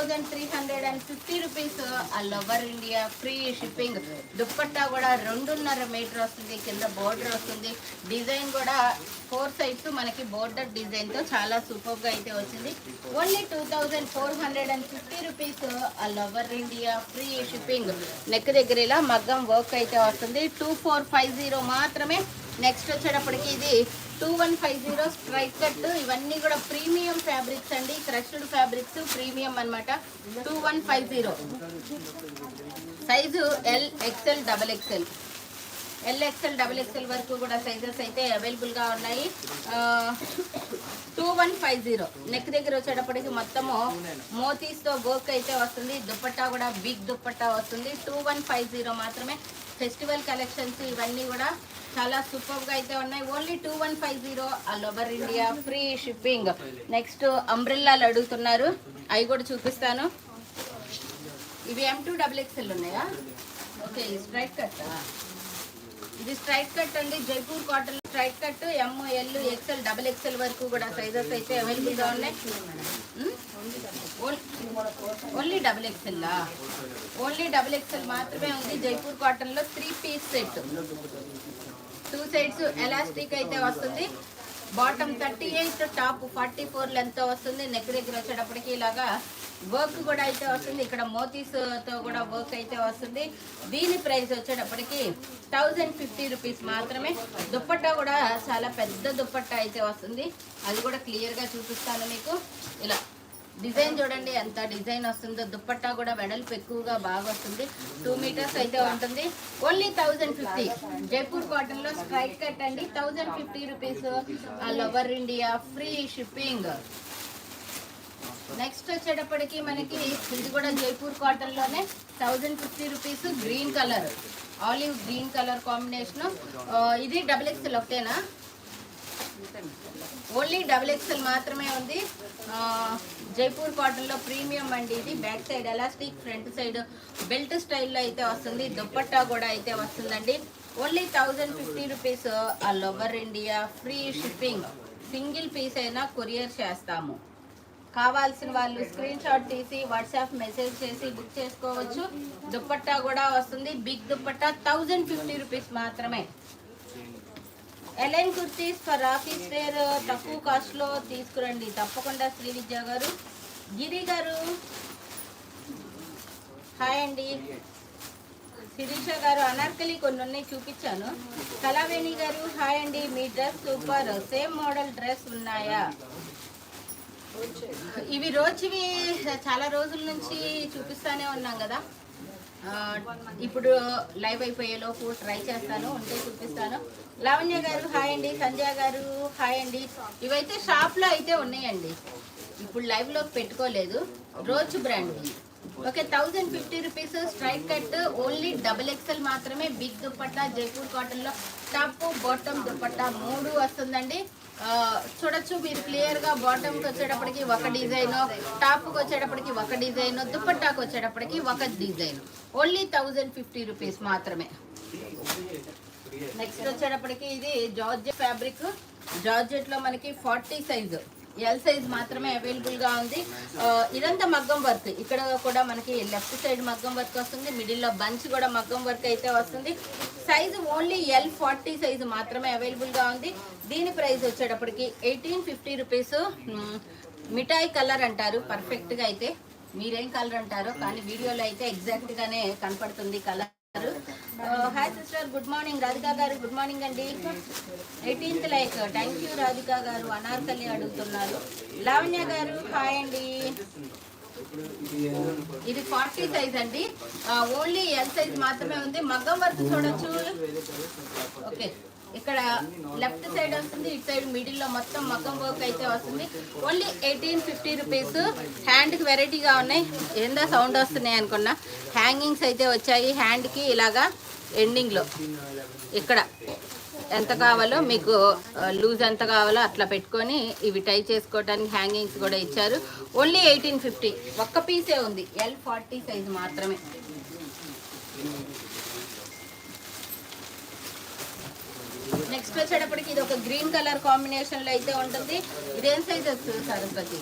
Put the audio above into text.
2350 rupees all over India, free shipping. Dupatta కూడా 2.5 metre వస్తుంది, కింద బోర్డర్ వస్తుంది. డిజైన్ కూడా 4 సైడ్స్ మనకి బోర్డర్ డిజైన్తో చాలా సూపర్గా అయితే వచ్చింది. Only 2450 rupees all over India, free shipping. Neck దగ్గర ఇలా మగ్గం వర్క్ అయితే వస్తుంది. 2450 మాత్రమే. నెక్స్ట్ వచ్చేటప్పటికి ఇది 2150 స్ట్రైక్ కట్. ఇవన్నీ కూడా ప్రీమియం ఫ్యాబ్రిక్స్ అండి, క్రష్డ్ ఫ్యాబ్రిక్స్ ప్రీమియం అనమాట. 2150 size LXL XXL. LXL XXL వరకు కూడా సైజెస్ అయితే అవైలబుల్గా ఉన్నాయి. 2150. నెక్ దగ్గర వచ్చేటప్పటికి మొత్తము మోతీస్తో వర్క్ అయితే వస్తుంది. దుప్పట్టా కూడా బిగ్ దుప్పట్టా వస్తుంది. 2150 మాత్రమే. ఫెస్టివల్ కలెక్షన్స్ ఇవన్నీ కూడా చాలా సూపర్గా అయితే ఉన్నాయి. Only 2150 all over India, free shipping. Next అంబ్రెల్లాలు అడుగుతున్నారు, అవి కూడా చూపిస్తాను. ఇవి M2 XXL ఉన్నాయా? Okay, straight cut. ఇది స్ట్రైట్ కట్ అండి, Jaipur cotton straight cut. ML XL XXL వరకు కూడా సైజెస్ అయితే అవైలబుల్గా ఉన్నాయి. Only XXL. ఓన్లీ XXL మాత్రమే ఉంది. జైపూర్ కాటన్లో 3 పీస్ సెట్, 2 సైడ్స్ ఎలాస్టిక్ అయితే వస్తుంది. బాటమ్ 38, టాప్ 44 లెంత్ వస్తుంది. నెక్ దగ్గర వచ్చేటప్పటికి ఇలాగా వర్క్ కూడా అయితే వస్తుంది. ఇక్కడ మోతీస్తో కూడా వర్క్ అయితే వస్తుంది. దీని ప్రైస్ వచ్చేటప్పటికి 1050 రూపీస్ మాత్రమే. దుప్పట్టా కూడా చాలా పెద్ద దుప్పట్టా అయితే వస్తుంది, అది కూడా క్లియర్గా చూపిస్తాను మీకు. ఇలా డిజైన్ చూడండి ఎంత డిజైన్ వస్తుందో. దుప్పట్టా కూడా వెడల్పు ఎక్కువగా బాగా వస్తుంది. 2 మీటర్స్ అయితే ఉంటుంది. ఓన్లీ 1050. జైపూర్ కాటన్ లో స్ట్రైట్ కట్ అండి. 1050 rupees all over India, free shipping. Next వచ్చేటప్పటికి మనకి ఇది కూడా జైపూర్ కాటన్ లోనే 1050 rupees. Green colour, olive green colour combination. ఇది XXL ఒకటేనా? ఓన్లీ XXL మాత్రమే ఉంది. జైపూర్ కాటన్లో ప్రీమియం అండి ఇది. Back side elastic, front side belt స్టైల్లో అయితే వస్తుంది. దుప్పట్టా కూడా అయితే వస్తుందండి. Only 1050 rupees all over India, free shipping. Single piece అయినా కొరియర్ చేస్తాము. కావాల్సిన వాళ్ళు స్క్రీన్ షాట్ తీసి వాట్సాప్ మెసేజ్ చేసి బుక్ చేసుకోవచ్చు. దుప్పట్టా కూడా వస్తుంది, బిగ్ దుప్పట్టా. 1050 రూపీస్ మాత్రమే. A line kurtis for office wear తక్కువ కాస్ట్లో తీసుకురండి తప్పకుండా. శ్రీ విద్య గారు, గిరి గారు హాయ్ అండి. శిరీష గారు, అనార్కలి కొన్ని ఉన్నాయి చూపించాను. కళావేణి గారు హాయ్ అండి. మీ dress super, same model dress ఉన్నాయా? ఇవి రోజువి చాలా రోజుల నుంచి చూపిస్తానే ఉన్నాం కదా. ఇప్పుడు లైవ్ అయిపోయేలోపు ట్రై చేస్తాను, ఉంటే చూపిస్తాను. లావణ్య గారు హాయ్ అండి. సంజయ్ గారు హాయ్ అండి. ఇవైతే షాప్లో అయితే ఉన్నాయండి, ఇప్పుడు లైవ్లో పెట్టుకోలేదు. రోజు brand. Okay, 1050 rupees. Straight cut only XXL మాత్రమే. బిగ్ దుప్పట్టా జైపూర్ కాటన్లో టాప్ బాటమ్ దుప్పట్టా 3 వస్తుందండి. చూడొచ్చు మీరు క్లియర్గా. బాటమ్కి వచ్చేటప్పటికి ఒక డిజైన్, టాప్కి వచ్చేటప్పటికి ఒక డిజైన్, దుప్పట్టాకి వచ్చేటప్పటికి ఒక డిజైన్. ఓన్లీ 1050 రూపీస్ మాత్రమే. నెక్స్ట్ వచ్చేటప్పటికి ఇది జార్జెట్ ఫ్యాబ్రిక్. జార్జెట్లో మనకి 40 సైజు, ఎల్ సైజ్ మాత్రమే అవైలబుల్గా ఉంది. ఇదంతా మగ్గం వర్క్. ఇక్కడ కూడా మనకి లెఫ్ట్ సైడ్ మగ్గం వర్క్ వస్తుంది, మిడిల్లో బంచ్ కూడా మగ్గం వర్క్ అయితే వస్తుంది. సైజు ఓన్లీ L40 సైజు మాత్రమే అవైలబుల్గా ఉంది. దీని ప్రైస్ వచ్చేటప్పటికి 1850 రూపీస్. మిఠాయి కలర్ అంటారు పర్ఫెక్ట్గా. అయితే మీరేం కలర్ అంటారో కానీ వీడియోలో అయితే ఎగ్జాక్ట్గానే కనపడుతుంది colour. Hi sister, good morning. Radhika గారు గుడ్ మార్నింగ్ అండి. 18th like, thank you Radhika గారు. అనార్కలి అడుగుతున్నారు. లావణ్య గారు హాయ్ అండి. ఇది 40 సైజ్ అండి. ఓన్లీ ఎల్ సైజ్ మాత్రమే ఉంది. మగ్గం వర్క్ చూడొచ్చు. ఓకే, ఇక్కడ లెఫ్ట్ సైడ్ వస్తుంది, ఇటు సైడ్ మిడిల్లో మొత్తం మగ్గం వర్క్ అయితే వస్తుంది. Only 1850 rupees. హ్యాండ్కి వెరైటీగా ఉన్నాయి. ఏందా సౌండ్ వస్తున్నాయి అనుకున్నా. హ్యాంగింగ్స్ అయితే వచ్చాయి హ్యాండ్కి. ఇలాగా ఎండింగ్లో ఇక్కడ ఎంత కావాలో మీకు లూజ్ ఎంత కావాలో అట్లా పెట్టుకొని ఇవి టై చేసుకోవడానికి హ్యాంగింగ్స్ కూడా ఇచ్చారు. ఓన్లీ 1850. ఒక్క పీసే ఉంది, L40 సైజు మాత్రమే. నెక్స్ట్ వచ్చేటప్పటికి ఇది ఒక గ్రీన్ కలర్ కాంబినేషన్లో అయితే ఉంటుంది. ఇదేం సైజ్ వస్తుంది సరస్వతి?